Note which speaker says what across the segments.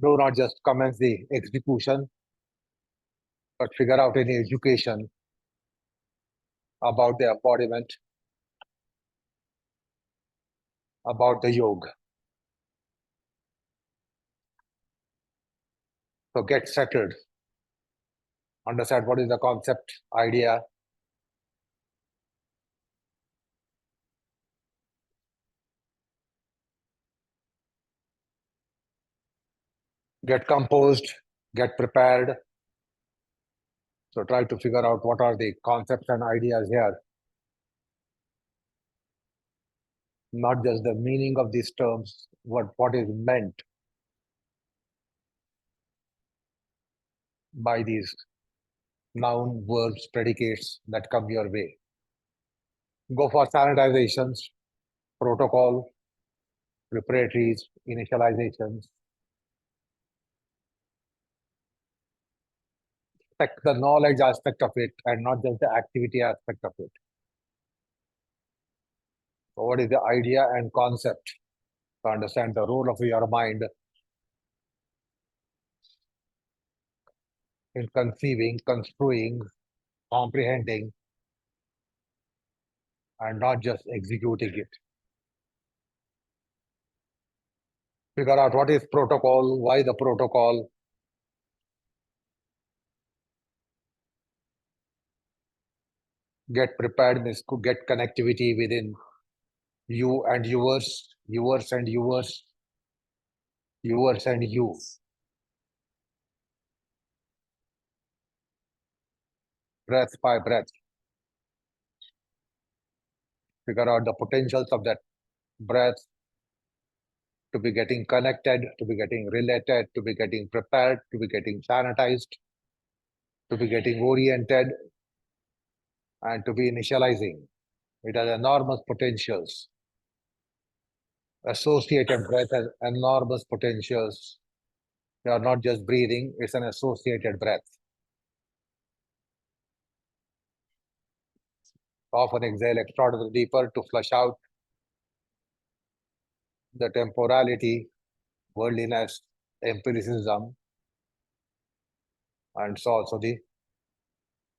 Speaker 1: Do not just commence the execution, but figure out any education about the embodiment, about the yoga. So get settled, understand what is the concept, idea, get composed, get prepared. So try to figure out what are the concepts and ideas here, not just the meaning of these terms, what is meant by these noun, verbs, predicates that come your way. Go for sanitizations, protocol, preparatories, initializations. The knowledge aspect of it and not just the activity aspect of it. So what is the idea and concept? To understand the role of your mind in conceiving, construing, comprehending, and not just executing it. Figure out what is protocol, why the protocol. Get prepared means to get connectivity within you and yours, yours and yours, yours and you. Breath by breath. Figure out the potentials of that breath to be getting connected, to be getting related, to be getting prepared, to be getting sanitized, to be getting oriented, and to be initializing. It has enormous potentials. Associated breath has enormous potentials. You are not just breathing, it's an associated breath. Often exhale extraordinarily deeper to flush out the temporality, worldliness, empiricism, and so also the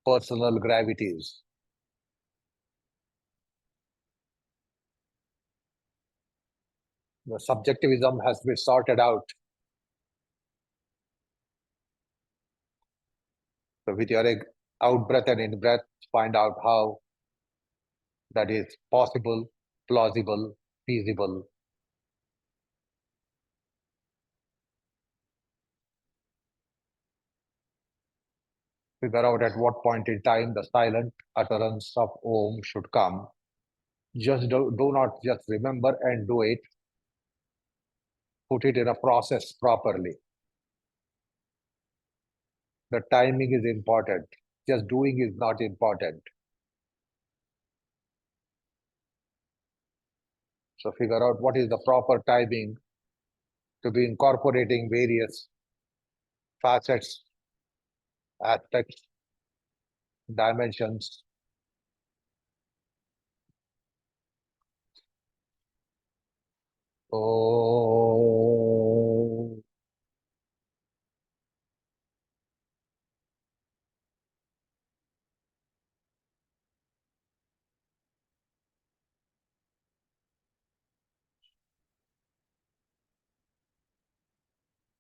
Speaker 1: personal gravities. The subjectivism has to be sorted out. So with your out breath and in breath, find out how that is possible, plausible, feasible. Figure out at what point in time the silent utterance of Om should come. Just do not just remember and do it. Put it in a process properly. The timing is important. Just doing is not important. So figure out what is the proper timing to be incorporating various facets, aspects, dimensions. Oh,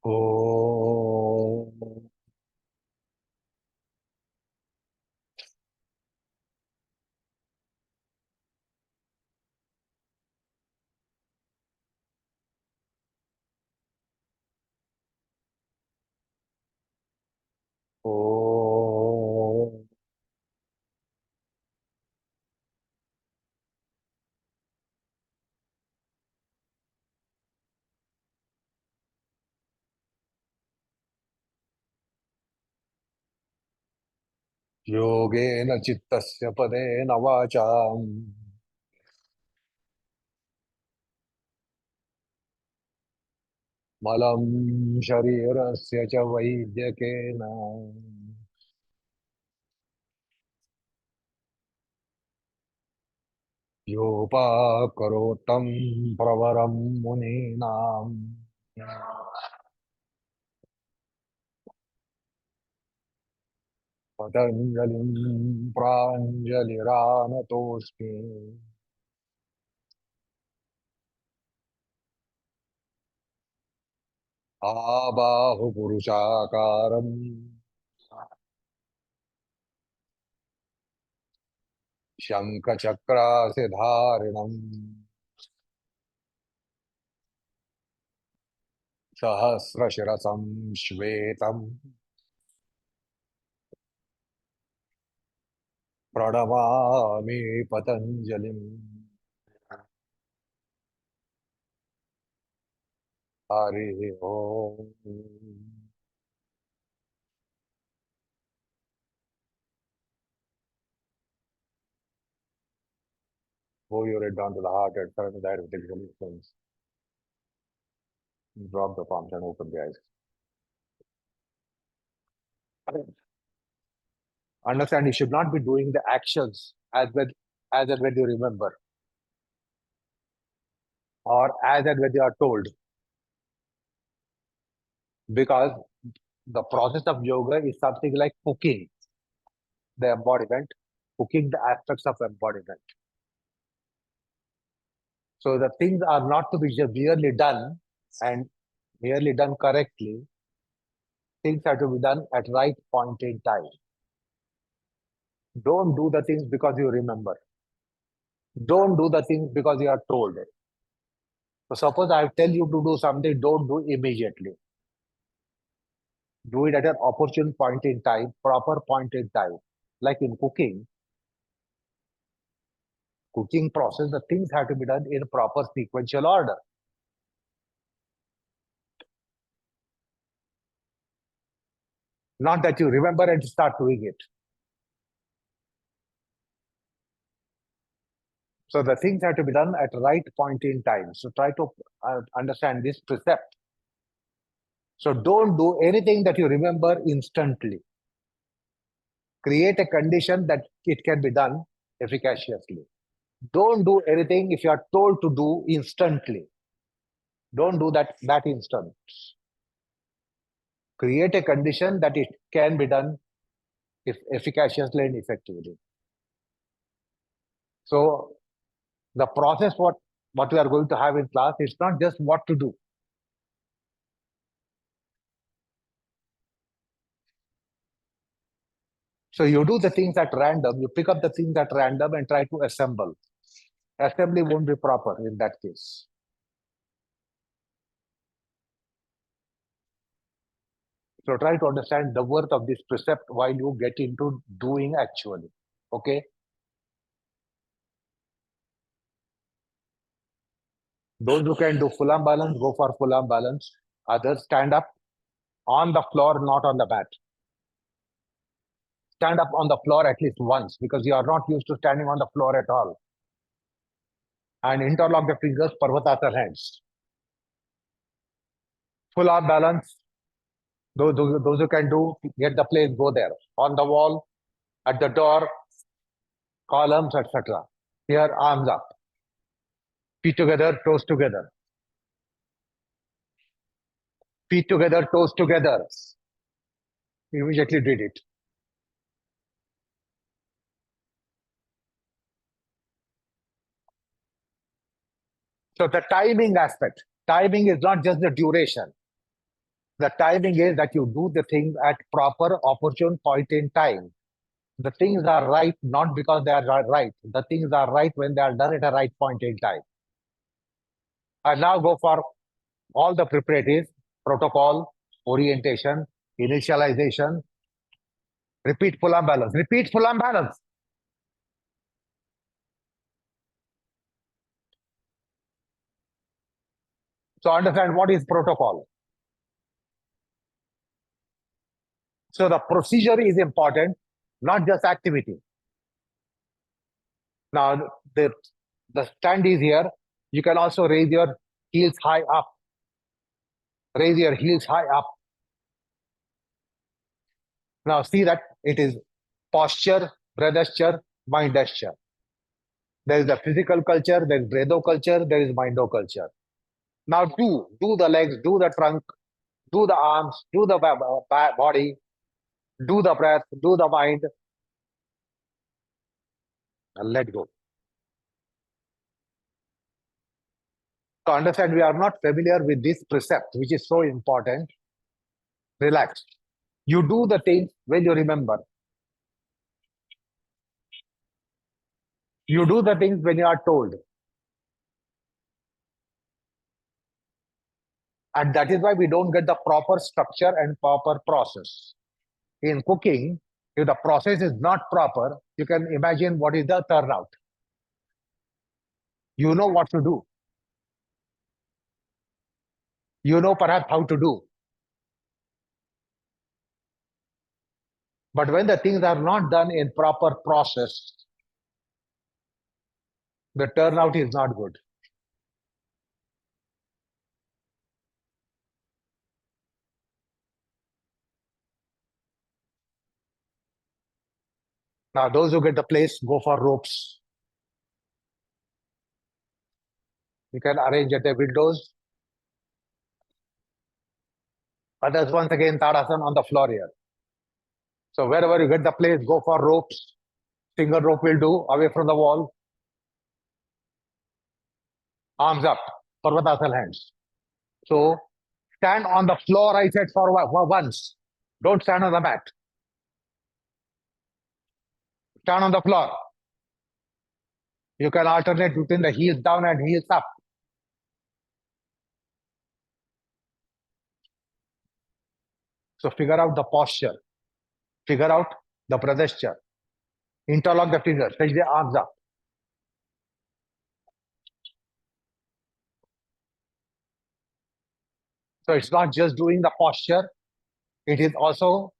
Speaker 1: oh, oh, योगेन चित्तस्य पदेन वाचाम् मलं शरीरस्य च वैद्यकेन योपाकरोत्तं प्रवरं मुनीनाम् पतञ्जलिं प्राञ्जलिरानतोऽस्मि। आबाहुपुरुषाकारम् शङ्खचक्रासिधारिणम् सहस्रशिरसं श्वेतम् प्रणमामि पतञ्जलिम्। हरिः ओम्। Bow your head down to the heart and turn to the head with the solutions. Drop the palms and open the eyes. Understand, you should not be doing the actions as and when you remember, or as and when you are told, because the process of yoga is something like cooking the embodiment, cooking the aspects of embodiment. So the things are not to be just merely done and merely done correctly. Things have to be done at right point in time. Don't do the things because you remember. Don't do the things because you are told. So suppose I tell you to do something, don't do immediately. Do it at an opportune point in time, proper point in time. Like in cooking process, the things have to be done in proper sequential order. Not that you remember and start doing it. So the things have to be done at right point in time. So try to understand this precept. So don't do anything that you remember instantly. Create a condition that it can be done efficaciously. Don't do anything if you are told to do instantly. Don't do that instant. Create a condition that it can be done if efficaciously and effectively. So the process what we are going to have in class is not just what to do. So you do the things at random, you pick up the things at random and try to assemble. Assembly won't be proper in that case. So try to understand the worth of this precept while you get into doing actually. Okay? Those who can do full arm balance, go for full arm balance. Others stand up on the floor, not on the mat. Stand up on the floor at least once because you are not used to standing on the floor at all. And interlock the fingers, Parvatasana hands. Full arm balance. Those who can do, get the place, go there. On the wall, at the door, columns, etc. Here, arms up. Feet together, toes together. Feet together, toes together. Immediately did it. So the timing aspect. Timing is not just the duration. The timing is that you do the things at proper, opportune point in time. The things are right not because they are right. The things are right when they are done at a right point in time. I now go for all the preparatives, protocol, orientation, initialization, repeat full arm balance, repeat full arm balance. So understand what is protocol. So the procedure is important, not just activity. Now the stand is here. You can also raise your heels high up. Raise your heels high up. Now see that it is posture, breathesture, mindesture. There is the physical culture, there is breatho culture, there is mindo culture. Now do the legs, do the trunk, do the arms, do the body. Do the breath, do the mind, and let go. To understand we are not familiar with this precept, which is so important, relax. You do the things when you remember. You do the things when you are told. And that is why we don't get the proper structure and proper process. In cooking, if the process is not proper, you can imagine what is the turnout. You know what to do. You know perhaps how to do. But when the things are not done in proper process, the turnout is not good. Now, those who get the place, go for ropes. You can arrange at the windows. Others, once again, Tadasana on the floor here. So wherever you get the place, go for ropes. Single rope will do, away from the wall. Arms up, Parvatasana hands. So stand on the floor, I said, for once. Don't stand on the mat. Stand on the floor. You can alternate between the heels down and heels up. So figure out the posture. Figure out the posture. Interlock the fingers, stretch the arms up. So it's not just doing the posture, it is also,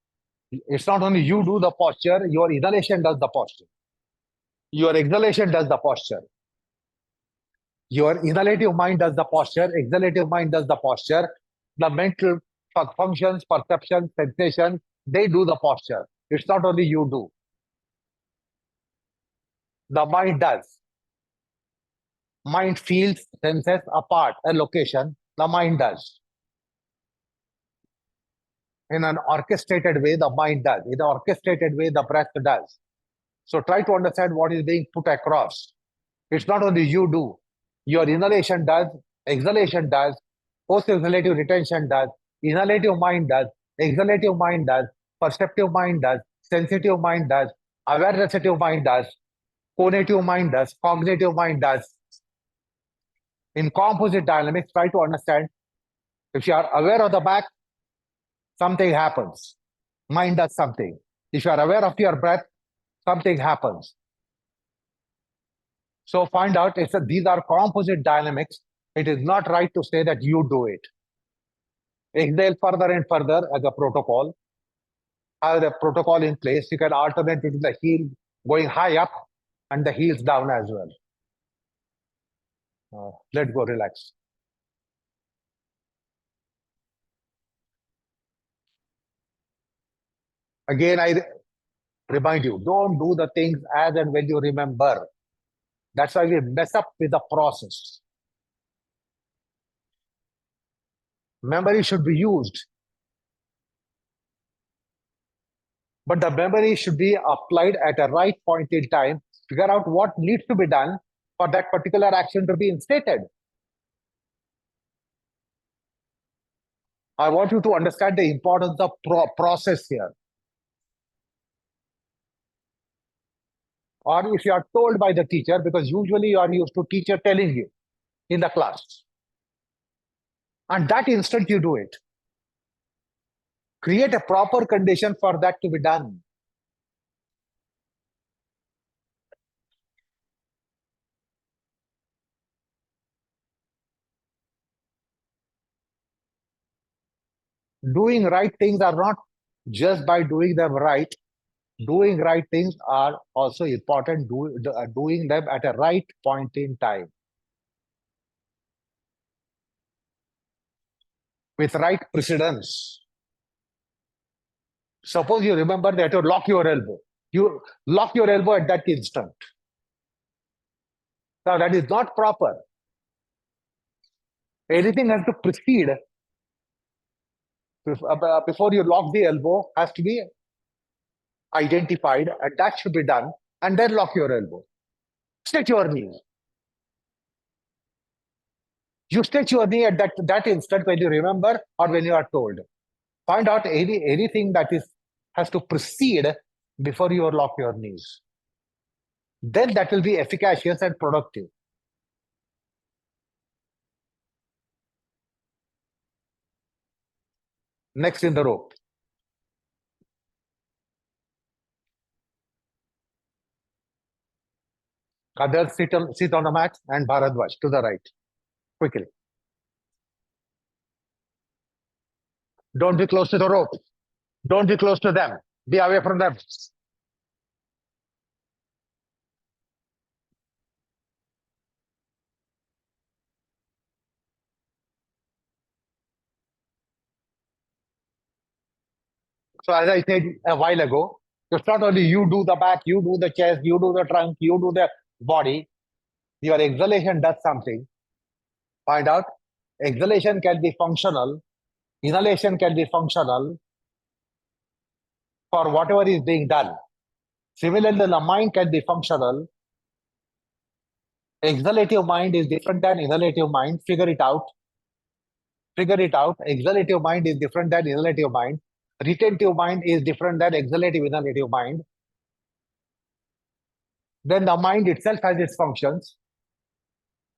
Speaker 1: it's not only you do the posture, your inhalation does the posture. Your exhalation does the posture. Your inhalative mind does the posture, exhalative mind does the posture. The mental functions, perceptions, sensations, they do the posture. It's not only you do. The mind does. Mind feels, senses apart, a location, the mind does. In an orchestrated way, the mind does. In an orchestrated way, the breath does. So try to understand what is being put across. It's not only you do. Your inhalation does, exhalation does, post-exhalative retention does, inhalative mind does, exhalative mind does, perceptive mind does, sensitive mind does, aware-receptive mind does, conative mind does, cognitive mind does. In composite dynamics, try to understand if you are aware of the back, something happens. Mind does something. If you are aware of your breath, something happens. So find out if these are composite dynamics. It is not right to say that you do it. Exhale further and further as a protocol. Have the protocol in place. You can alternate between the heel going high up and the heels down as well. Let go, relax. Again, I remind you, don't do the things as and when you remember. That's why we mess up with the process. Memory should be used, but the memory should be applied at a right point in time. Figure out what needs to be done for that particular action to be instated. I want you to understand the importance of process here. Or if you are told by the teacher, because usually you are used to teacher telling you in the class. And that instant you do it. Create a proper condition for that to be done. Doing right things are not just by doing them right. Doing right things are also important, doing them at a right point in time. With right precedence. Suppose you remember that you lock your elbow. You lock your elbow at that instant. Now that is not proper. Anything has to precede before you lock the elbow has to be identified, and that should be done, and then lock your elbow. Stretch your knee. You stretch your knee at that instant when you remember or when you are told. Find out anything that has to proceed before you lock your knees. Then that will be efficacious and productive. Next in the rope. Others sit on the mat, and Bharadwaj to the right. Quickly. Don't be close to the rope. Don't be close to them. Be away from them. So as I said a while ago, it's not only you do the back, you do the chest, you do the trunk, you do the body. Your exhalation does something. Find out. Exhalation can be functional. Inhalation can be functional for whatever is being done. Similarly, the mind can be functional. Exhalative mind is different than inhalative mind. Figure it out. Figure it out. Exhalative mind is different than inhalative mind. Retentive mind is different than exhalative inhalative mind. Then the mind itself has its functions: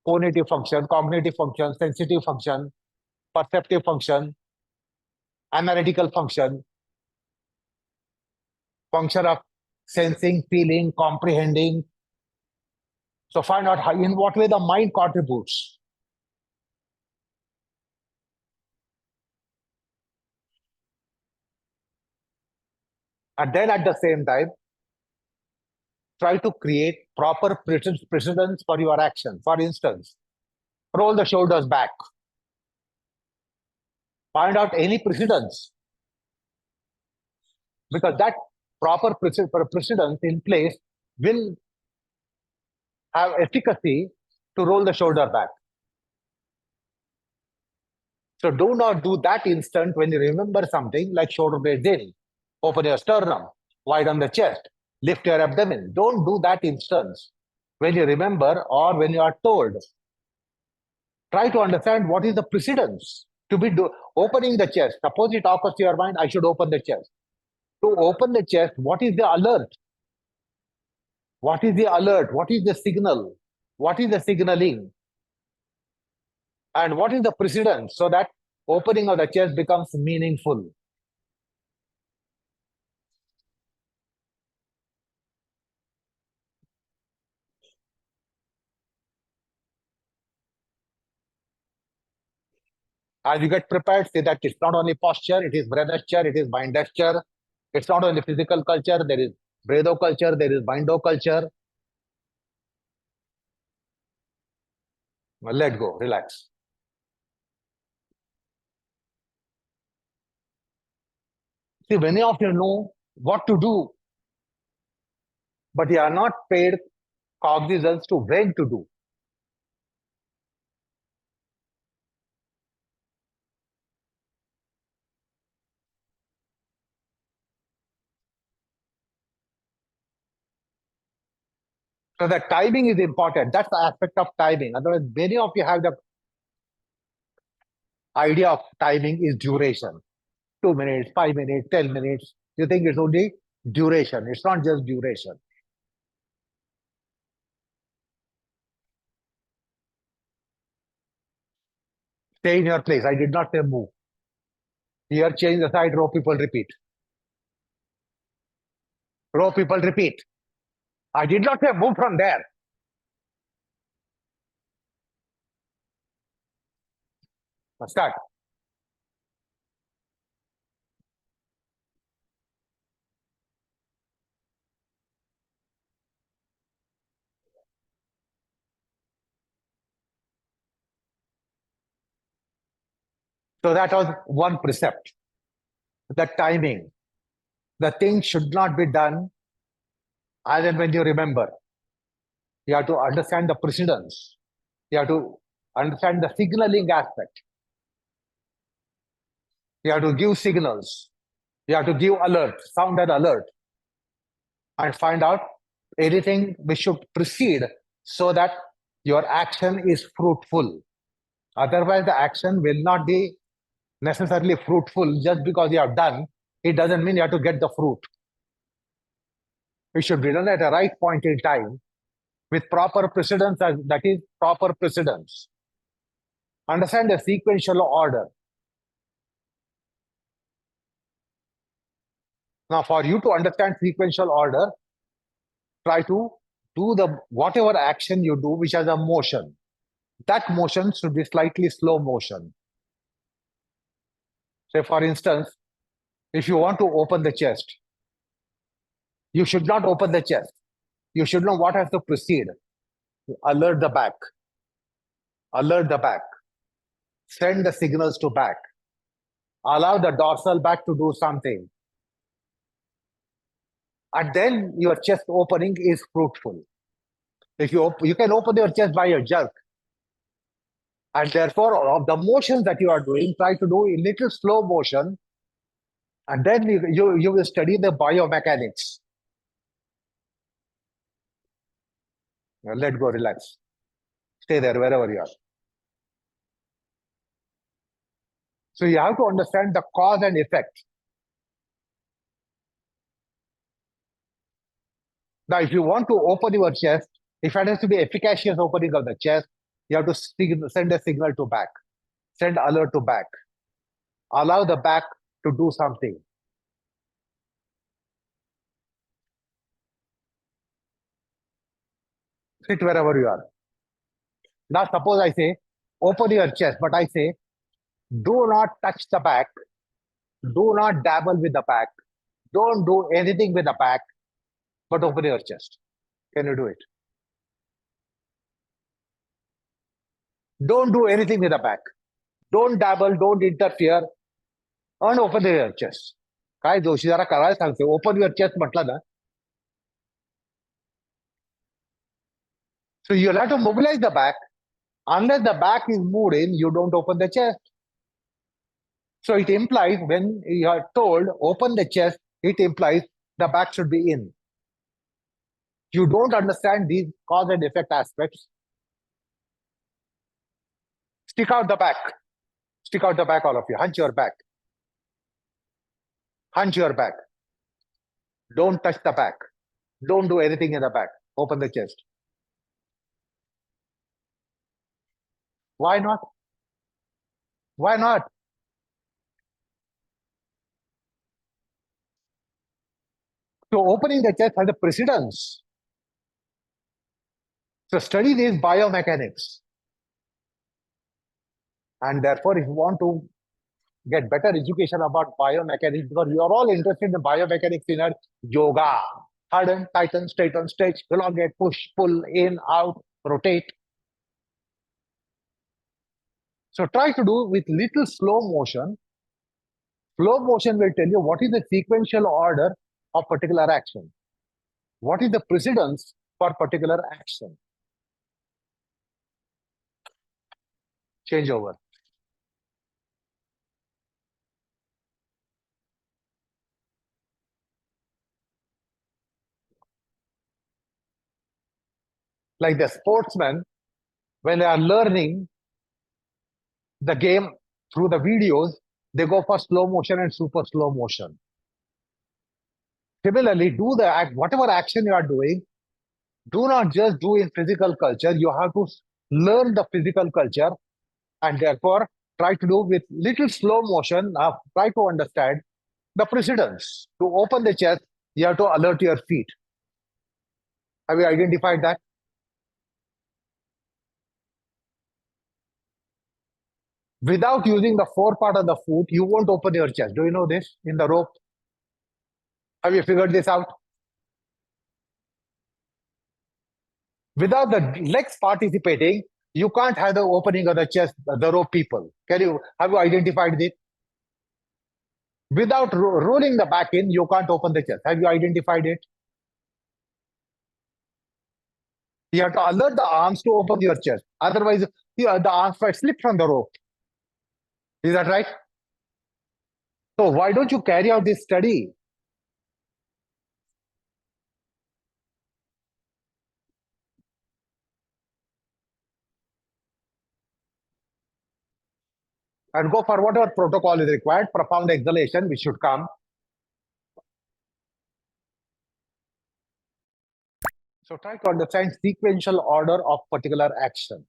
Speaker 1: cognitive function, cognitive function, sensitive function, perceptive function, analytical function, function of sensing, feeling, comprehending. So find out in what way the mind contributes. And then at the same time, try to create proper precedence for your action. For instance, roll the shoulders back. Find out any precedence, because that proper precedence in place will have efficacy to roll the shoulder back. So do not do that instant when you remember something, like shoulder blades in, open your sternum, widen the chest, lift your abdomen. Don't do that instance when you remember or when you are told. Try to understand what is the precedence to be opening the chest. Suppose it occurs to your mind, I should open the chest. To open the chest, what is the alert? What is the alert? What is the signal? What is the signaling? And what is the precedence so that opening of the chest becomes meaningful? As you get prepared, say that it's not only posture, it is breathesture, it is mindesture. It's not only physical culture, there is breatho culture, there is mindo culture. Let go, relax. See, many of you know what to do, but you are not paid cognizance to when to do. So the timing is important. That's the aspect of timing. Otherwise, many of you have the idea of timing is duration. 2 minutes, 5 minutes, 10 minutes. You think it's only duration. It's not just duration. Stay in your place. I did not say move. Here, change the side, row people repeat. Row people repeat. I did not say move from there. Start. So that was one precept. The timing. The thing should not be done as and when you remember. You have to understand the precedence. You have to understand the signaling aspect. You have to give signals. You have to give alert, sound and alert. and find out anything which should precede so that your action is fruitful. Otherwise, the action will not be necessarily fruitful. Just because you have done, it doesn't mean you have to get the fruit. It should be done at a right point in time with proper precedence, that is, proper precedence. Understand the sequential order. Now, for you to understand sequential order, try to do the whatever action you do which has a motion. That motion should be slightly slow motion. Say, for instance, if you want to open the chest, you should not open the chest. You should know what has to precede. Alert the back. Alert the back. Send the signals to back. Allow the dorsal back to do something. And then your chest opening is fruitful. If you can open your chest by a jerk. And therefore, of the motions that you are doing, try to do in little slow motion. And then you will study the biomechanics. Now, let go, relax. Stay there wherever you are. So you have to understand the cause and effect. Now, if you want to open your chest, if it has to be efficacious opening of the chest, you have to send a signal to back, send alert to back, allow the back to do something. Sit wherever you are. Now, suppose I say, open your chest, but I say, do not touch the back, do not dabble with the back, don't do anything with the back, but open your chest. Can you do it? Don't do anything with the back. Don't dabble, don't interfere, and open your chest. काय जोशी जरा करायला सांगते open your chest म्हटलं ना. So you'll have to mobilize the back. Unless the back is moved in, you don't open the chest. So it implies when you are told open the chest, it implies the back should be in. You don't understand these cause and effect aspects. Stick out the back. Stick out the back, all of you. Hunch your back. Hunch your back. Don't touch the back. Don't do anything in the back. Open the chest. Why not? Why not? So opening the chest has a precedence. So study these biomechanics. And therefore, if you want to get better education about biomechanics, because you are all interested in biomechanics in yoga, harden, tighten, straighten, stretch, elongate, push, pull, in, out, rotate. So try to do with little slow motion. Slow motion will tell you what is the sequential order of particular action. What is the precedence for particular action? Change over. Like the sportsmen, when they are learning the game through the videos, they go for slow motion and super slow motion. Similarly, do the act, whatever action you are doing, do not just do in physical culture. You have to learn the physical culture and therefore try to do with little slow motion. Now try to understand the precedence. To open the chest, you have to alert your feet. Have you identified that? Without using the forepart of the foot, you won't open your chest. Do you know this in the rope? Have you figured this out? Without the legs participating, you can't have the opening of the chest, the rope people. Have you identified this? Without rolling the back in, you can't open the chest. Have you identified it? You have to alert the arms to open your chest. Otherwise, the arms might slip from the rope. Is that right? So why don't you carry out this study? and go for whatever protocol is required. Profound exhalation, which should come. So try to understand sequential order of particular action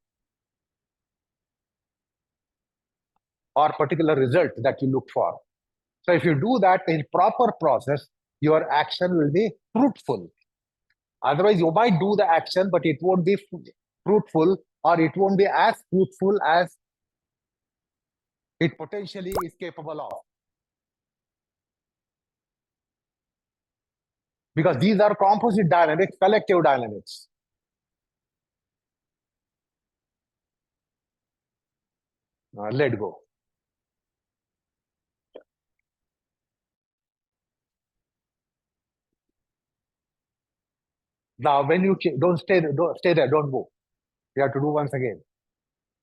Speaker 1: or particular result that you look for. So if you do that in proper process, your action will be fruitful. Otherwise, you might do the action, but it won't be fruitful, or it won't be as fruitful as it potentially is capable of. Because these are composite dynamics, collective dynamics. Let go. Now, when you don't stay there, don't go. You have to do once again.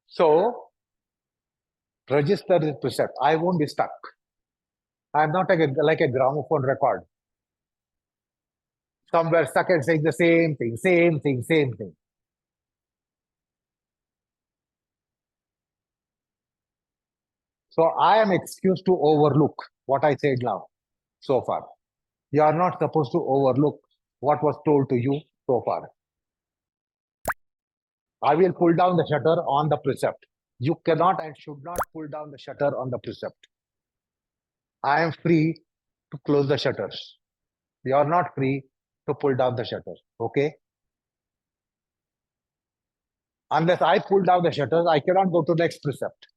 Speaker 1: So, register the precept. I won't be stuck. I'm not like a gramophone record. Somewhere stuck and saying the same thing, same thing, same thing. So I am excused to overlook what I said now so far. You are not supposed to overlook what was told to you so far. I will pull down the shutter on the precept. You cannot and should not pull down the shutter on the precept. I am free to close the shutters. You are not free to pull down the shutter. Okay? Unless I pull down the shutters, I cannot go to the next precept.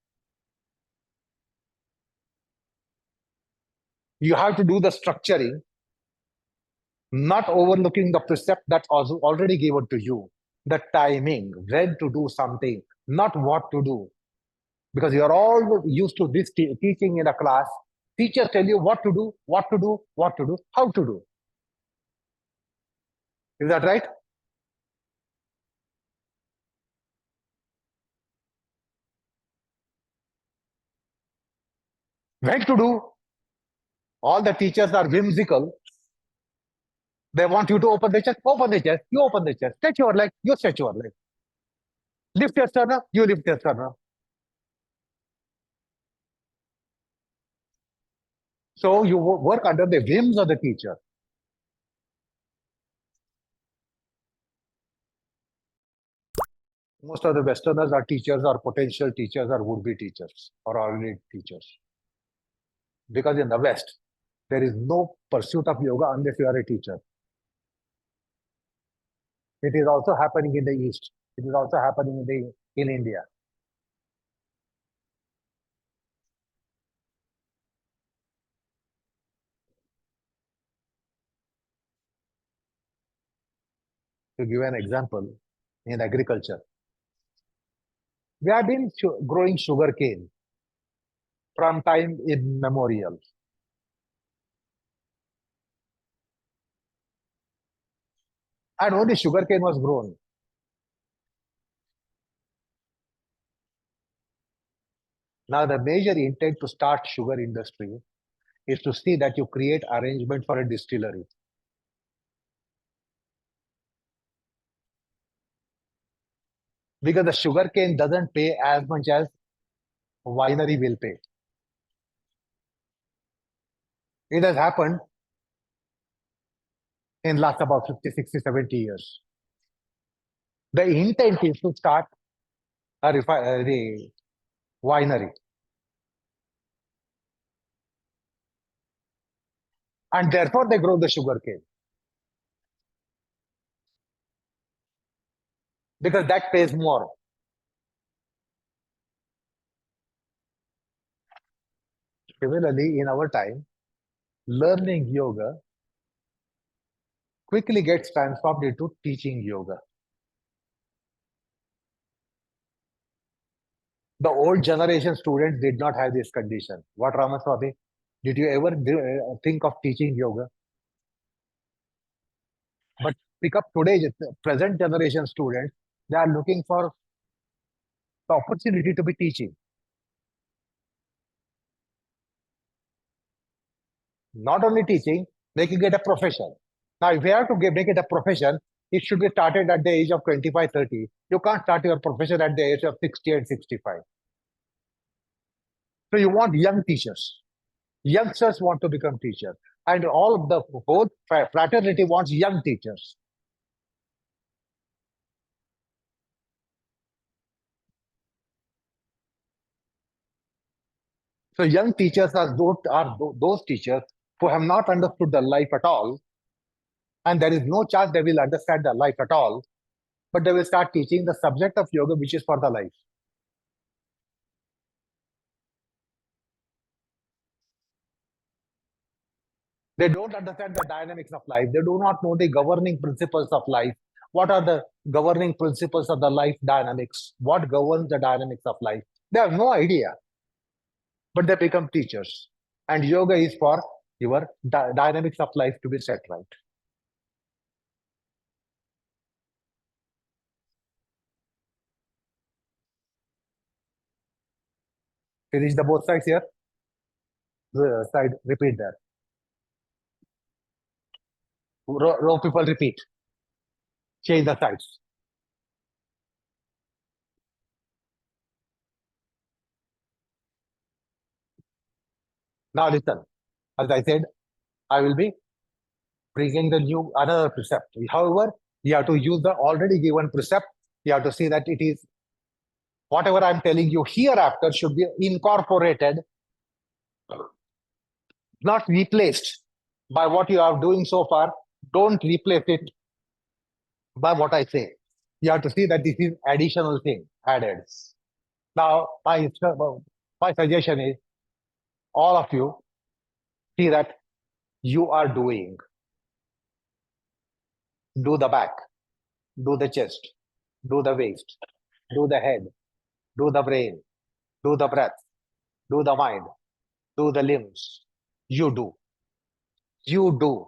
Speaker 1: You have to do the structuring, not overlooking the precept that's also already given to you. The timing, when to do something, not what to do. Because you're all used to this teaching in a class. Teachers tell you what to do, what to do, what to do, how to do. Is that right? When to do? All the teachers are whimsical. They want you to open the chest, you open the chest, stretch your leg, you stretch your leg. Lift your sternum, you lift your sternum. So you work under the whims of the teacher. Most of the Westerners are teachers or potential teachers or would-be teachers or already teachers. Because in the West, there is no pursuit of yoga unless you are a teacher. It is also happening in the East. It is also happening in India. To give an example, in agriculture, we have been growing sugar cane from time immemorial. And only sugar cane was grown. Now, the major intent to start sugar industry is to see that you create arrangement for a distillery. Because the sugar cane doesn't pay as much as winery will pay. It has happened in last about 50, 60, 70 years. The intent is to start the winery. And therefore they grow the sugar cane. Because that pays more. Similarly, in our time, learning yoga quickly gets transformed into teaching yoga. The old generation students did not have this condition. What, Ramaswamy? Did you ever think of teaching yoga? But pick up today's present generation students, they are looking for the opportunity to be teaching. Not only teaching, making it a profession. Now, if you have to make it a profession, it should be started at the age of 25, 30. You can't start your profession at the age of 60 and 65. So you want young teachers. Youngsters want to become teachers. And all of the whole fraternity wants young teachers. So young teachers are those teachers who have not understood the life at all, and there is no chance they will understand the life at all, but they will start teaching the subject of yoga, which is for the life. They don't understand the dynamics of life. They do not know the governing principles of life. What are the governing principles of the life dynamics? What governs the dynamics of life? They have no idea, but they become teachers. And yoga is for your dynamics of life to be set right. Finish the both sides here. The side, repeat that. Row people repeat. Change the sides. Now listen. As I said, I will be bringing the new another precept. However, you have to use the already given precept. You have to see that it is whatever I'm telling you hereafter should be incorporated, not replaced by what you are doing so far. Don't replace it by what I say. You have to see that this is additional thing added. Now, my suggestion is all of you see that you are doing. Do the back, do the chest, do the waist, do the head, do the brain, do the breath, do the mind, do the limbs. You do. You do.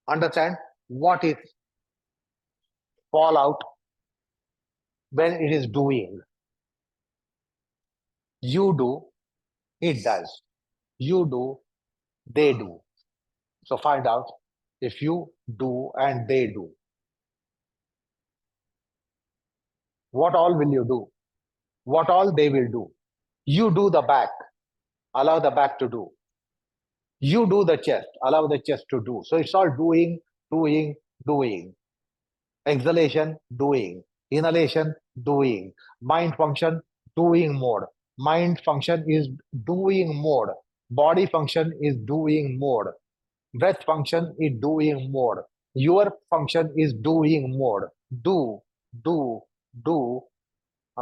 Speaker 1: Understand what is fallout when it is doing. You do, it does. You do, they do. So find out if you do and they do. What all will you do? What all they will do? You do the back, allow the back to do. You do the chest, allow the chest to do. So it's all doing, doing, doing. Exhalation, doing. Inhalation, doing. Mind function, doing mode. Mind function is doing mode. Body function is doing mode. Breath function is doing mode. Your function is doing mode. Do, do, do.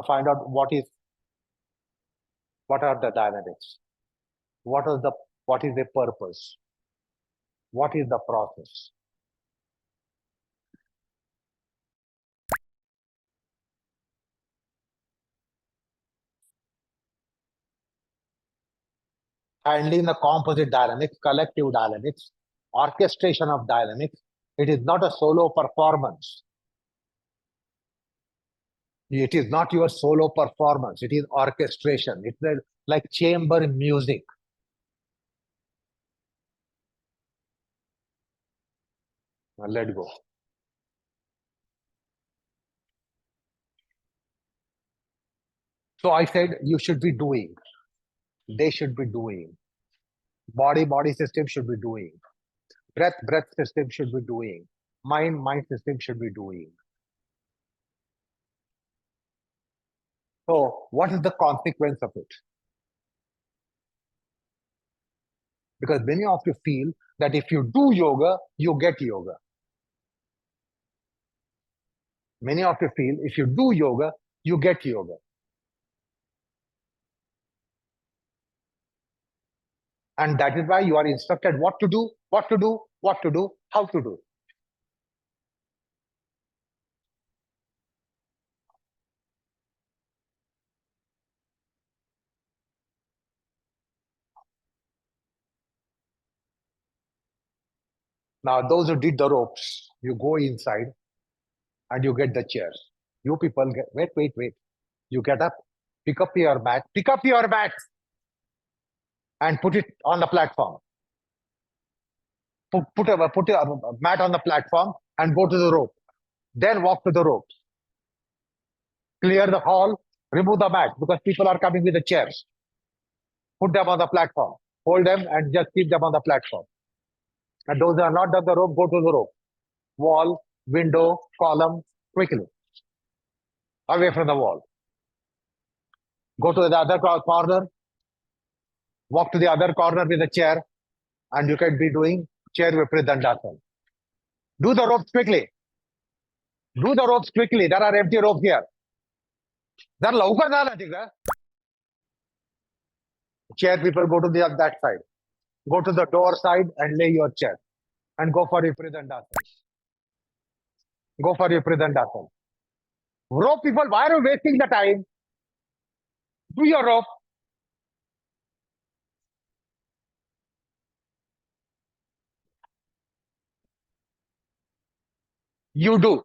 Speaker 1: Find out what are the dynamics. What is the purpose? What is the process? Handling the composite dynamics, collective dynamics, orchestration of dynamics. It is not a solo performance. It is not your solo performance. It is orchestration. It's like chamber music. Now let go. So I said you should be doing. They should be doing. Body system should be doing. Breath system should be doing. Mind system should be doing. So what is the consequence of it? Because many of you feel that if you do yoga, you get yoga. Many of you feel if you do yoga, you get yoga. And that is why you are instructed what to do, what to do, what to do, how to do. Now, those who did the ropes, you go inside and you get the chairs. You people get, wait. You get up, pick up your mat and put it on the platform. Put a mat on the platform and go to the rope. Then walk to the rope. Clear the hall, remove the mat because people are coming with the chairs. Put them on the platform. Hold them and just keep them on the platform. And those who are not done the rope, go to the rope. Wall, window, column, quickly. Away from the wall. Go to the other corner. Walk to the other corner with a chair. And you can be doing chair Vipridandasana. Do the ropes quickly. Do the ropes quickly. There are empty ropes here. There लवकर झालं तिकडं. Chair people go to that side. Go to the door side and lay your chair. And go for Vipridandasana. Go for Vipridandasana. Rope people, why are you wasting the time? Do your rope. You do.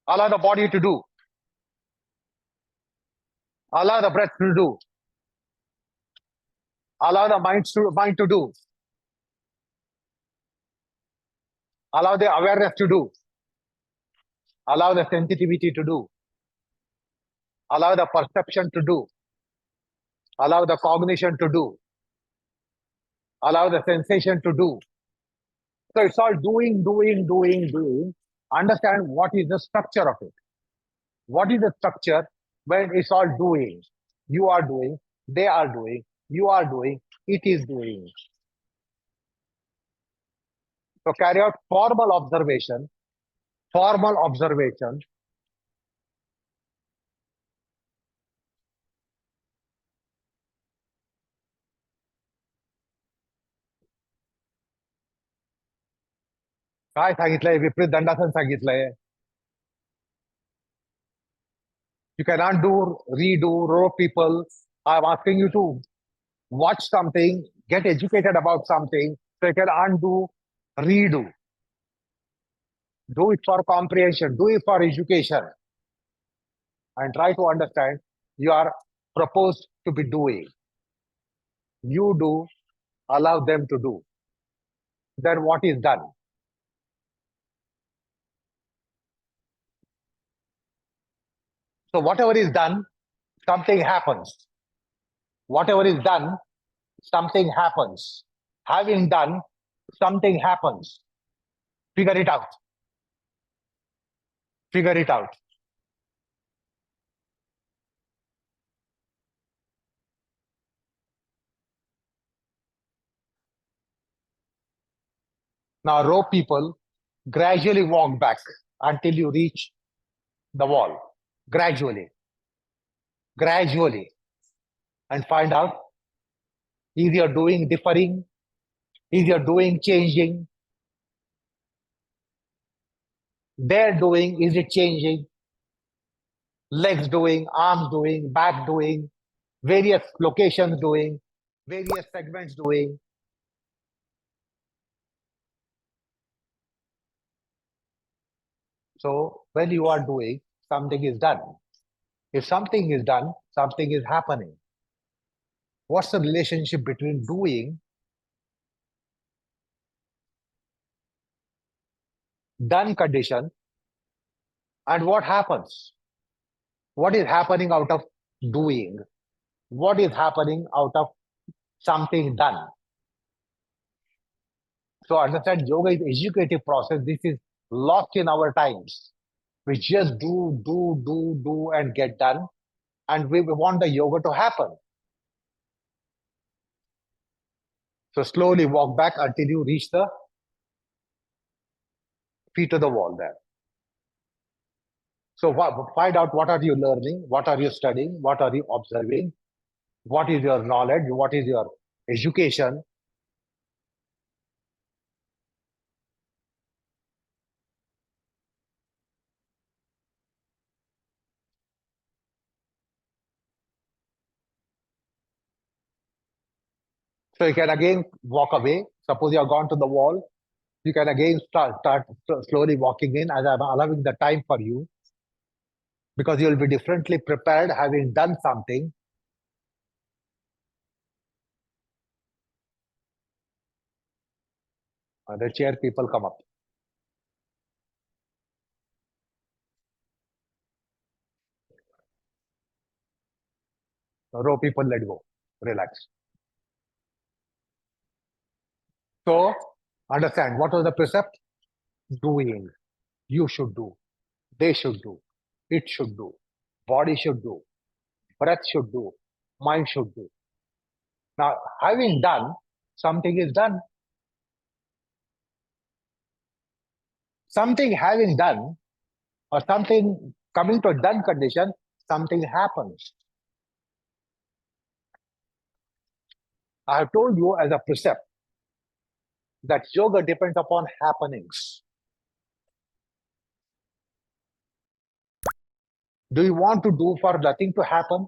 Speaker 1: Allow the body to do. Allow the breath to do. Allow the mind to do. Allow the awareness to do. Allow the sensitivity to do. Allow the perception to do. Allow the cognition to do. Allow the sensation to do. So it's all doing, doing, doing, doing. Understand what is the structure of it. What is the structure when it's all doing? You are doing, they are doing, you are doing, it is doing. So carry out formal observation. Formal observation. काय सांगितलंय विपरीत दंडासन सांगितलंय you cannot do redo rope people I'm asking you to watch something get educated about something so you can undo redo do it for comprehension do it for education and try to understand you are proposed to be doing you do allow them to do then what is done so whatever is done something happens whatever is done something happens having done something happens figure it out figure it out now rope people gradually walk back until you reach the wall gradually and find out is your doing differing is your doing changing their doing is it changing legs doing arms doing back doing various locations doing various segments doing so when you are doing something is done if something is done something is happening what's the relationship between doing done condition and what happens what is happening out of doing what is happening out of something done so understand yoga is educative process this is lost in our times we just do and get done and we want the yoga to happen so slowly walk back until you reach the feet of the wall there so find out what are you learning what are you studying what are you observing what is your knowledge what is your education so you can again walk away suppose you have gone to the wall you can again start slowly walking in as I'm allowing the time for you because you will be differently prepared having done something the chair people come up Row people, let go. Relax. So understand what was the precept? Doing. You should do. They should do. It should do. Body should do. Breath should do. Mind should do. Now, having done, something is done. Something having done, or something coming to a done condition, something happens. I have told you as a precept that yoga depends upon happenings. Do you want to do for nothing to happen?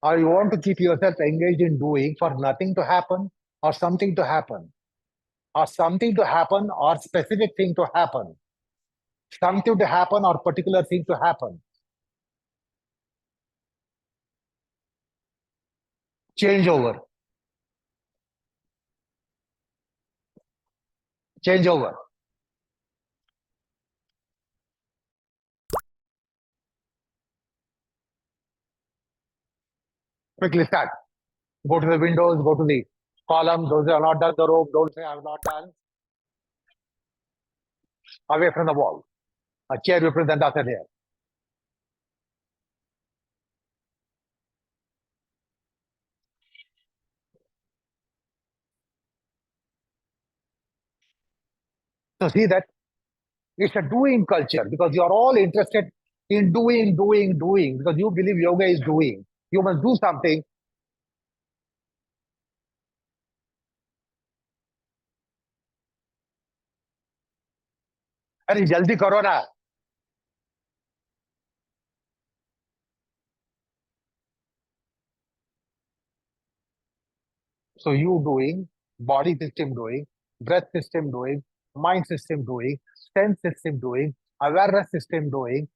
Speaker 1: Or you want to keep yourself engaged in doing for nothing to happen or something to happen? Or something to happen or specific thing to happen? Something to happen or particular thing to happen? Changeover. Changeover. Quickly start. Go to the windows, go to the column. Those who have not done the rope, don't say I have not done. Away from the wall. A chair represents us here. So see that it's a doing culture because you are all interested in doing because you believe yoga is doing. You must do something. अरे जल्दी करो ना. So you doing, body system doing, breath system doing, mind system doing, sense system doing, awareness system doing,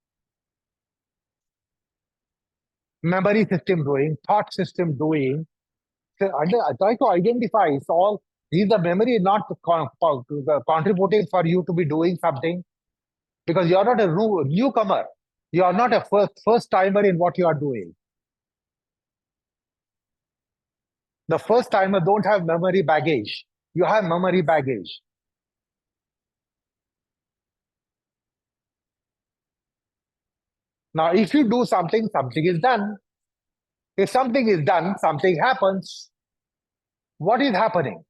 Speaker 1: memory system doing, thought system doing. So try to identify. It's all these are memory not contributing for you to be doing something because you are not a newcomer. You are not a first timer in what you are doing. The first timer don't have memory baggage. You have memory baggage. Now, if you do something, something is done. If something is done, something happens. What is happening?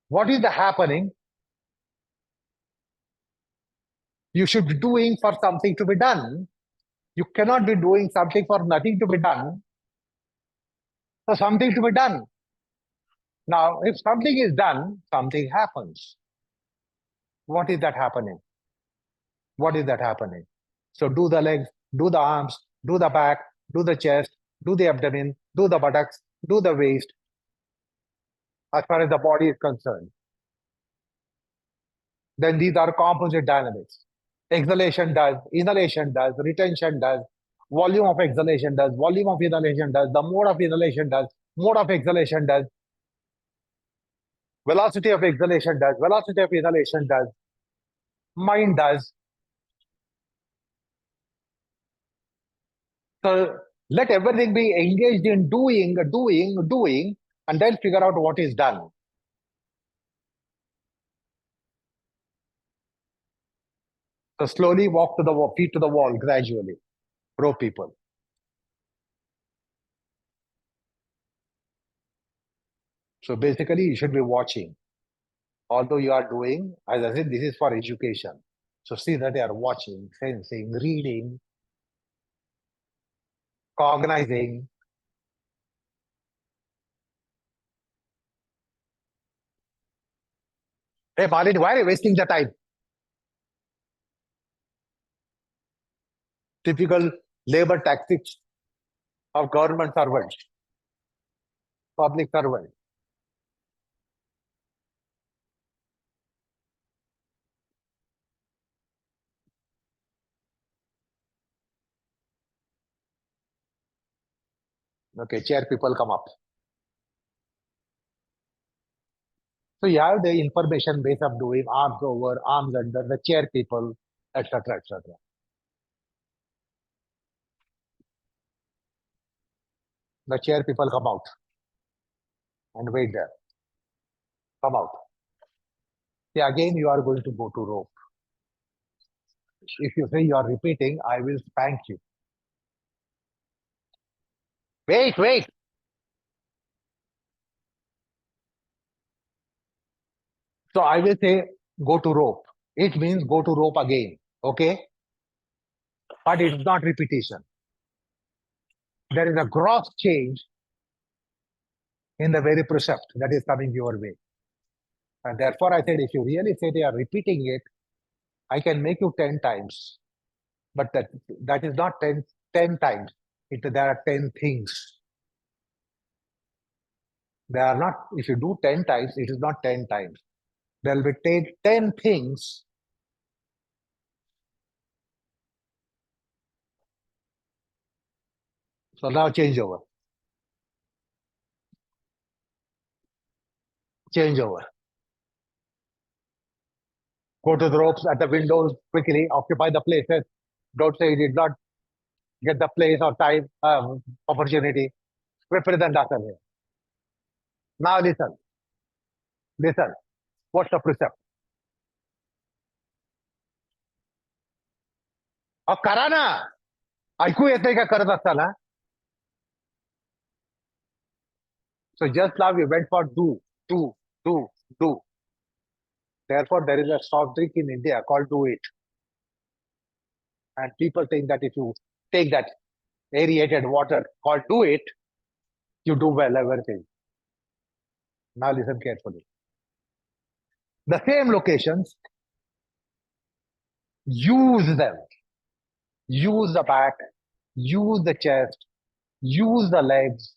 Speaker 1: What is the happening? You should be doing for something to be done. You cannot be doing something for nothing to be done. For something to be done. Now, if something is done, something happens. What is that happening? What is that happening? So do the legs, do the arms, do the back, do the chest, do the abdomen, do the buttocks, do the waist, as far as the body is concerned. Then these are composite dynamics. Exhalation does, inhalation does, retention does, volume of exhalation does, volume of inhalation does, the mode of inhalation does, mode of exhalation does, velocity of exhalation does, velocity of inhalation does, mind does. So let everything be engaged in doing, and then figure out what is done. So slowly walk to the feet to the wall gradually. Row people. So basically, you should be watching. Although you are doing, as I said, this is for education. So see that you are watching, sensing, reading, cognizing. Hey, Malin, why are you wasting the time? Typical labor tactics of government servants, public servant. Okay, chair people come up. So you have the information base of doing arms over, arms under, the chair people, etc., etc. The chair people come out and wait there. Come out. See, again, you are going to go to rope. If you say you are repeating, I will spank you. Wait, wait. So I will say go to rope. It means go to rope again. Okay? But it's not repetition. There is a gross change in the very precept that is coming your way. And therefore, I said, if you really say they are repeating it, I can make you 10 times. But that is not 10 times. There are 10 things. They are not, if you do 10 times, it is not 10 times. There will be 10 things. So now change over. Change over. Go to the ropes at the windows quickly, occupy the places. Don't say you did not get the place or time, opportunity. Represent us here. Now listen. Listen. What's the precept? करा ना. ऐकू येतंय का करत असताना? So just now we went for do, do, do, do. Therefore, there is a soft drink in India called Do It. And people think that if you take that aerated water called Do It, you do well everything. Now listen carefully. The same locations, use them. Use the back, use the chest, use the legs,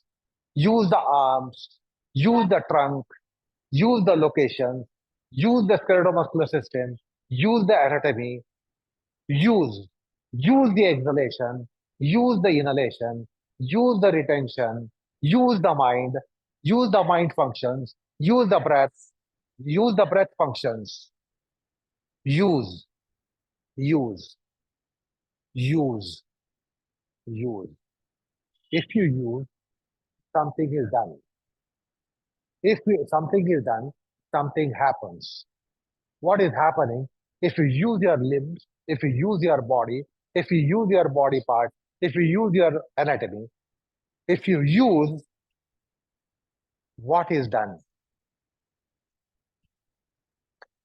Speaker 1: use the arms, use the trunk, use the locations, use the skeletal system, use the anatomy, use the exhalation, use the inhalation, use the retention, use the mind functions, use the breath functions, use, use, use, use. If you use, something is done. Something is done, something happens. What is happening? If you use your limbs, if you use your body, if you use your body part, if you use your anatomy, if you use, what is done?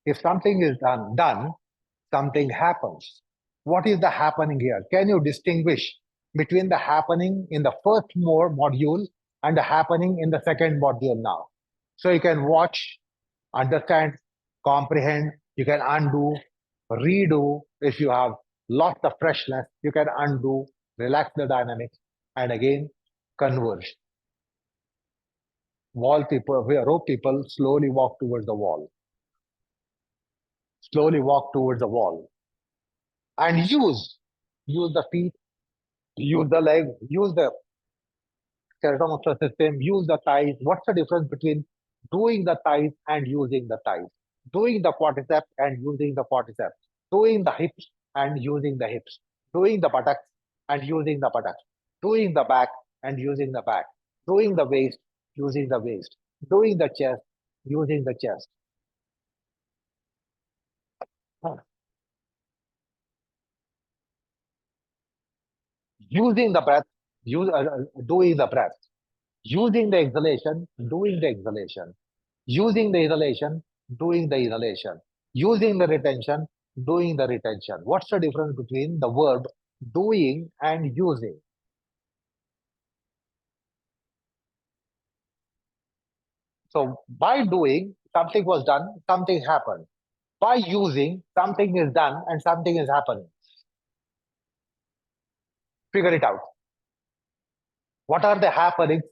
Speaker 1: If something is done, something happens. What is the happening here? Can you distinguish between the happening in the first module and the happening in the second module now? So you can watch, understand, comprehend, you can undo, redo. If you have lost the freshness, you can undo, relax the dynamics, and again converge. Rope people slowly walk towards the wall. Slowly walk towards the wall. And use the feet, use the legs, use the skeletal system, use the thighs. What's the difference between doing the thighs and using the thighs? Doing the quadriceps and using the quadriceps. Doing the hips and using the hips. Doing the buttocks and using the buttocks. Doing the back and using the back. Doing the waist, using the waist. Doing the chest, using the chest. Using the breath, doing the breath. Using the exhalation, doing the exhalation. Using the inhalation, doing the inhalation. Using the retention, doing the retention. What's the difference between the verb doing and using? So by doing, something was done, something happened. By using, something is done and something is happening. Figure it out. What are the happenings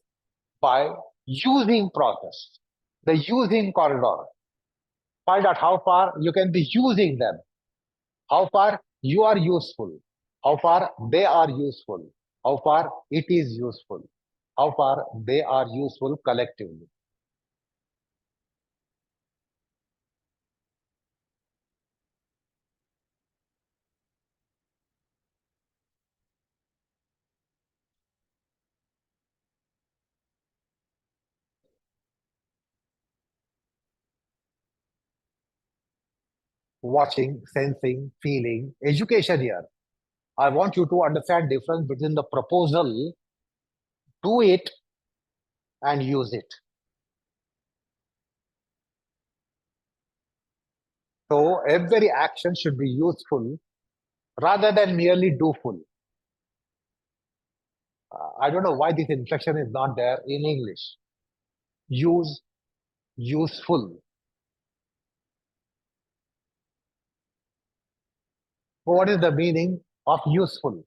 Speaker 1: by using process? The using corridor. Find out how far you can be using them. How far you are useful. How far they are useful. How far it is useful. How far they are useful collectively. watching, sensing, feeling, education here. I want you to understand difference between the proposal, do it and use it. So every action should be useful rather than merely doful. I don't know why this inflection is not there in English. Use, useful. What is the meaning of useful?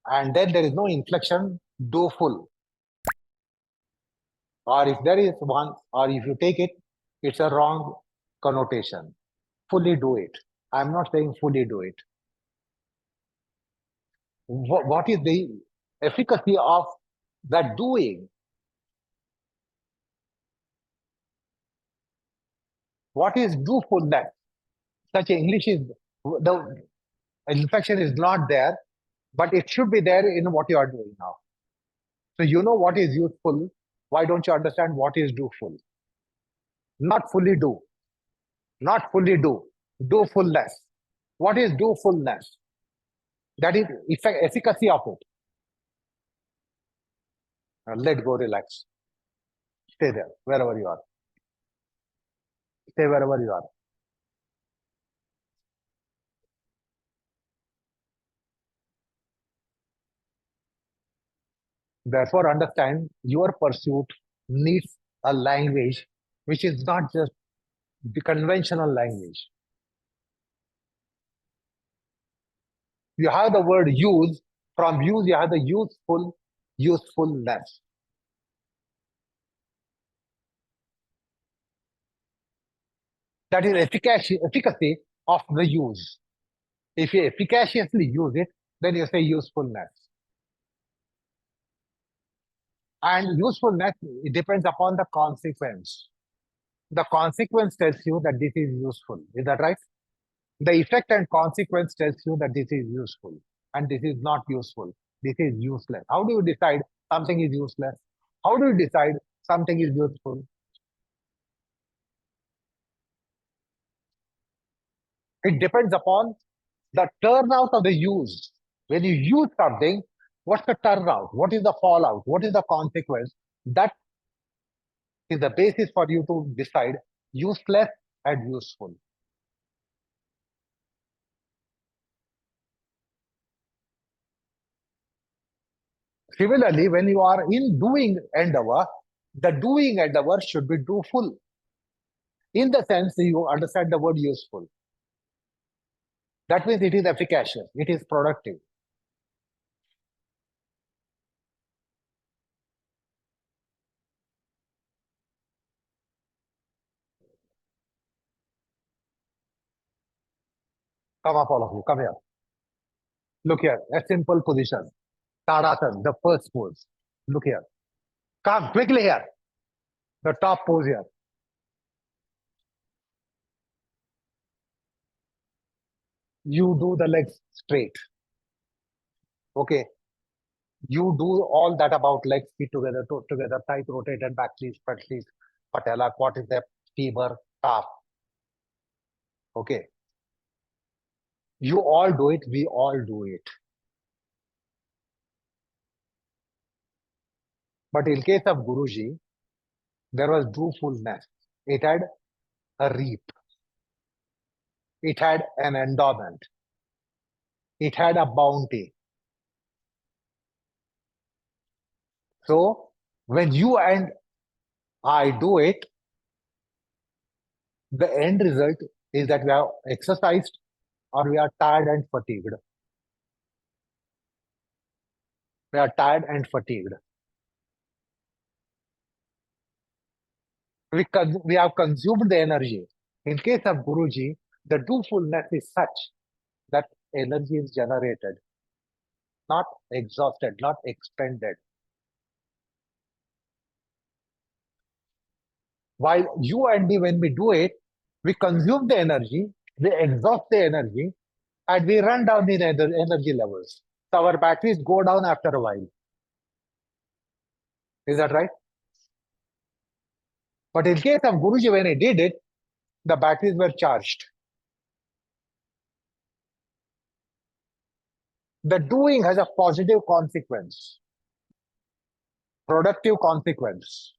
Speaker 1: And then there is no inflection, doful. Or if there is one, or if you take it, it's a wrong connotation. Fully do it. I'm not saying fully do it. What is the efficacy of that doing? What is dofulness? Such English is the inflection is not there, but it should be there in what you are doing now. So you know what is useful. Why don't you understand what is doful? Not fully do. Not fully do. Dofulness. What is dofulness? That is efficacy of it. Let go, relax. Stay there, wherever you are. Stay wherever you are. Therefore, understand your pursuit needs a language which is not just the conventional language. You have the word use, from use, you have the useful, usefulness. That is efficacy of the use. If you efficaciously use it, then you say usefulness. And usefulness, it depends upon the consequence. The consequence tells you that this is useful. Is that right? The effect and consequence tells you that this is useful and this is not useful. This is useless. How do you decide something is useless? How do you decide something is useful? It depends upon the turnout of the use. When you use something, what's the turnout? What is the fallout? What is the consequence? That is the basis for you to decide useless and useful. Similarly, when you are in doing endeavor, the doing endeavor should be doful. In the sense you understand the word useful. That means it is efficacious, it is productive. Come up, all of you, come here. Look here, a simple position. Tadasana, the first pose. Look here. Come quickly here. The top pose here. You do the legs straight. Okay. You do all that about legs, feet together, toe together, tight rotated, back knees, front knees, patella, quadricep, femur, calf. Okay. You all do it, we all do it. But in case of Guruji, there was doofulness. It had a reap. It had an endowment. It had a bounty. So when you and I do it, the end result is that we are exercised or we are tired and fatigued. We are tired and fatigued. We have consumed the energy. In case of Guruji, the doofulness is such that energy is generated, not exhausted, not expended. While you and me, when we do it, we consume the energy, we exhaust the energy, and we run down in energy levels. So our batteries go down after a while. Is that right? But in case of Guruji, when he did it, the batteries were charged. The doing has a positive consequence, productive consequence.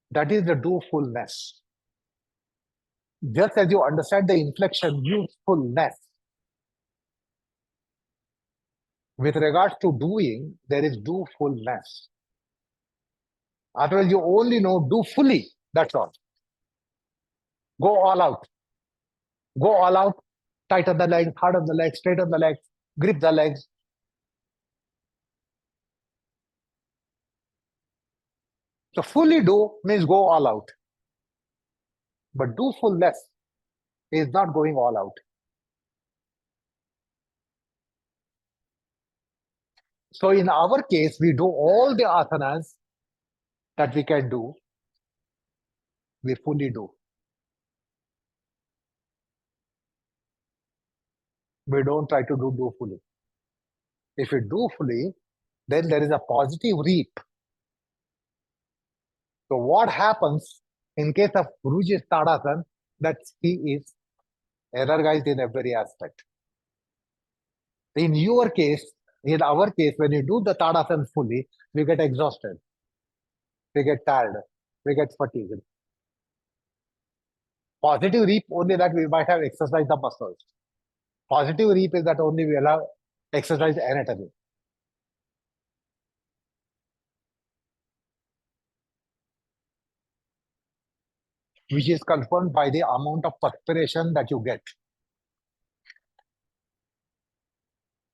Speaker 1: That is the dofulness. Just as you understand the inflection usefulness, with regards to doing, there is dofulness. Otherwise, you only know do fully. That's all. Go all out. Go all out. Tighten the legs, harden the legs, straighten the legs, grip the legs. So fully do means go all out. But do fullness is not going all out. So in our case, we do all the asanas that we can do. We fully do. We don't try to do fully. If we do fully, then there is a positive reap. So what happens in case of Guruji's Tadasan, that he is energized in every aspect. In your case, in our case, when you do the Tadasan fully, we get exhausted. We get tired. We get fatigued. Positive reap only that we might have exercised the muscles. Positive reap is that only we allow exercise anatomy. Which is confirmed by the amount of perspiration that you get.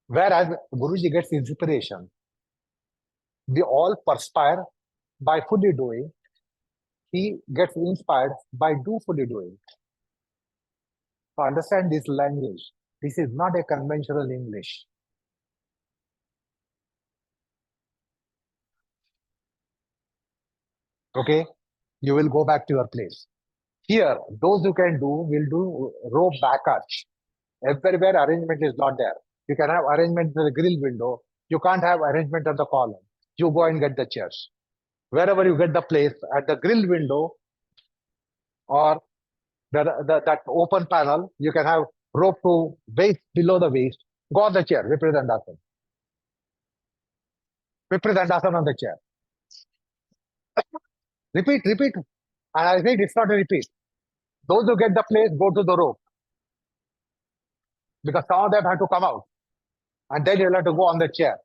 Speaker 1: Whereas Guruji gets inspiration. We all perspire by fully doing. He gets inspired by do fully doing. So understand this language. This is not a conventional English. Okay? You will go back to your place. Here, those who can do will do rope back arch. Everywhere arrangement is not there. You can have arrangement in the grill window. You can't have arrangement on the column. You go and get the chairs. Wherever you get the place, at the grill window or that open panel, you can have rope to waist below the waist. Go on the chair, Vipradandasan. Vipradandasan on the chair. Repeat. And I think it's not a repeat. Those who get the place, go to the rope. Because some of them have to come out. And then you'll have to go on the chair.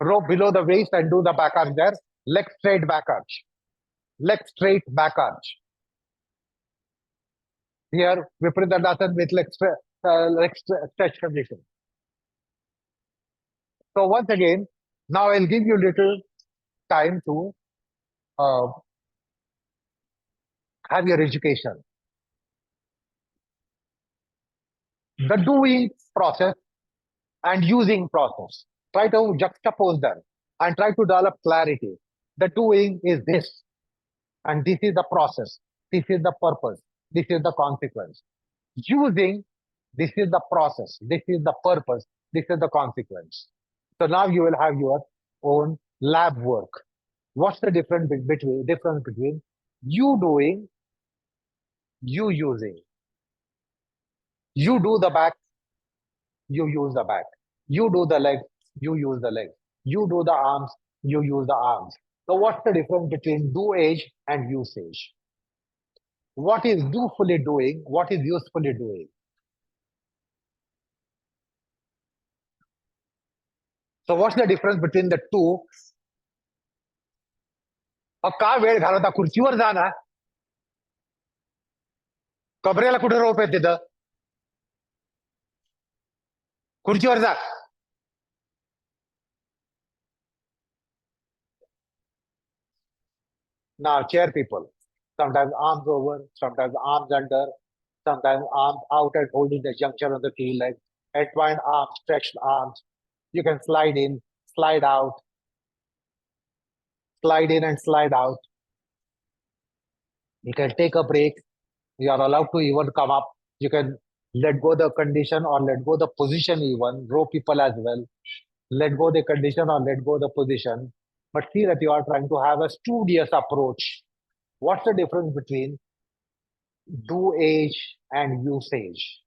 Speaker 1: Rope below the waist and do the back arch there. Leg straight back arch. Leg straight back arch. Here, Vipradandasan with leg stretch condition. So once again, now I'll give you little time to have your education. The doing process and using process. Try to juxtapose them and try to develop clarity. The doing is this, and this is the process. This is the purpose. This is the consequence. Using, this is the process. This is the purpose. This is the consequence. So now you will have your own lab work. What's the difference between you doing, you using? You do the back, you use the back. You do the leg, you use the leg. You do the arms, you use the arms. So what's the difference between do-age and usage? What is do-fully doing? What is usefully doing? So what's the difference between the two? का वेळ घालवता खुर्चीवर जा ना कबरेला कुठे रोप आहे तिथं खुर्चीवर जा Now chair people, sometimes arms over, sometimes arms under, sometimes arms out and holding the juncture of the two legs, entwined arms, stretched arms. You can slide in, slide out, slide in and slide out. You can take a break. You are allowed to even come up. You can let go the condition or let go the position even, row people as well. Let go the condition or let go the position. but see that you are trying to have a studious approach. What's the difference between do age and usage?